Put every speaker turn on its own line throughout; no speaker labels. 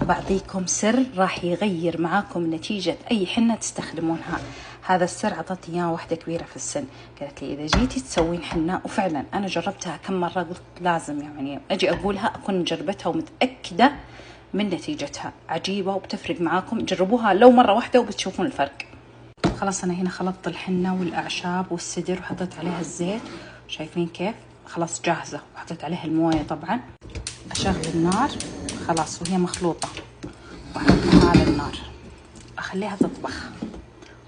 بعطيكم سر راح يغير معاكم نتيجة أي حنة تستخدمونها. هذا السر عطتني إياه واحدة كبيرة في السن، قالت لي إذا جيتي تسوين حنة، وفعلا أنا جربتها كم مرة، قلت لازم يعني أجي أقولها أكون جربتها ومتأكدة من نتيجتها، عجيبة وبتفرق معاكم. جربوها لو مرة واحدة وبتشوفون الفرق. خلاص أنا هنا خلطت الحنة والأعشاب والسدر وحطيت عليها الزيت، شايفين كيف؟ خلاص جاهزة، وحطيت عليها الموية طبعا. أشغل النار خلاص وهي مخلوطة، وأحطها على النار أخليها تطبخ.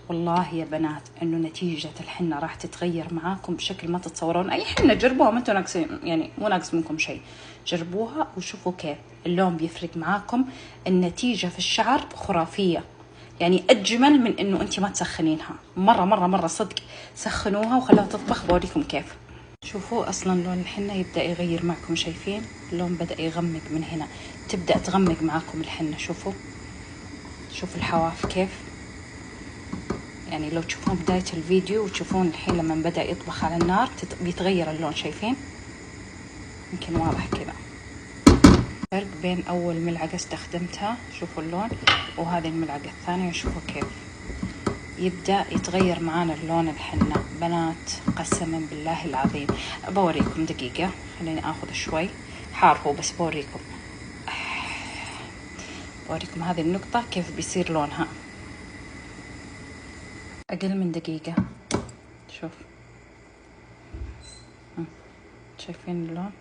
والله يا بنات إنه نتيجة الحنة راح تتغير معاكم بشكل ما تتصورون. أي حنة جربوها، ما انتوا ناقصين، يعني مو ناقص منكم شيء، جربوها وشوفوا كيف اللون بيفرق معاكم. النتيجة في الشعر خرافية، يعني أجمل من إنه أنت ما تسخنينها. مرة مرة مرة صدق، سخنوها وخلوها تطبخ. بوريكم كيف. شوفوا أصلا لون الحنة يبدأ يغير معكم، شايفين اللون بدأ يغمق من هنا، تبدأ تغمق معاكم الحنة. شوفوا الحواف كيف، يعني لو تشوفون بداية الفيديو وتشوفون الحين لما بدأ يطبخ على النار بيتغير اللون، شايفين؟ يمكن واضح كذا فرق بين أول ملعقة استخدمتها، شوفوا اللون، وهذه الملعقة الثانية، شوفوا كيف يبدأ يتغير معانا اللون الحنة. بنات قسما بالله العظيم بوريكم دقيقة، خليني اخذ شوي حار هو، بس بوريكم هذه النقطة كيف بيصير لونها. اقل من دقيقة، شوف شايفين اللون؟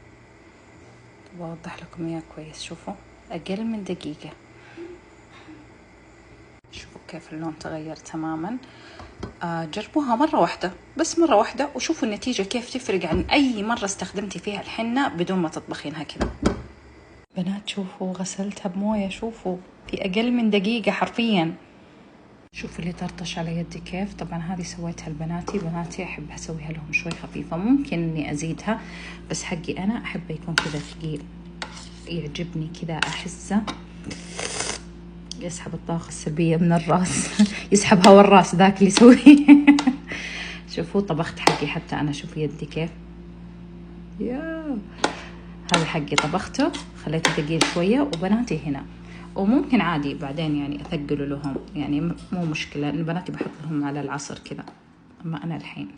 بوضح لكم اياه كويس. شوفوا اقل من دقيقة، شوفوا كيف اللون تغير تماما. جربوها مرة واحدة، بس مرة واحدة، وشوفوا النتيجة كيف تفرق عن أي مرة استخدمتي فيها الحنة بدون ما تطبخينها كذا. بنات شوفوا غسلتها بموية، شوفوا في أقل من دقيقة حرفيا. شوفوا اللي طرطش على يدي كيف. طبعا هذه سويتها لبناتي أحب أسويها لهم شوي خفيفة، ممكن إني أزيدها، بس حقي أنا أحب يكون كذا ثقيل، يعجبني كذا أحسه يسحب الطاقة السلبية من الراس يسحب هوا الراس ذاك اللي يسويه شوفوا طبخت حقي حتى أنا، شوفوا يدي كيف، يا هذا حقي طبخته خليته ثقيل شوية. وبناتي هنا، وممكن عادي بعدين يعني أثقله لهم، يعني مو مشكلة، إن بناتي بحط لهم على العصر كذا، أما أنا الحين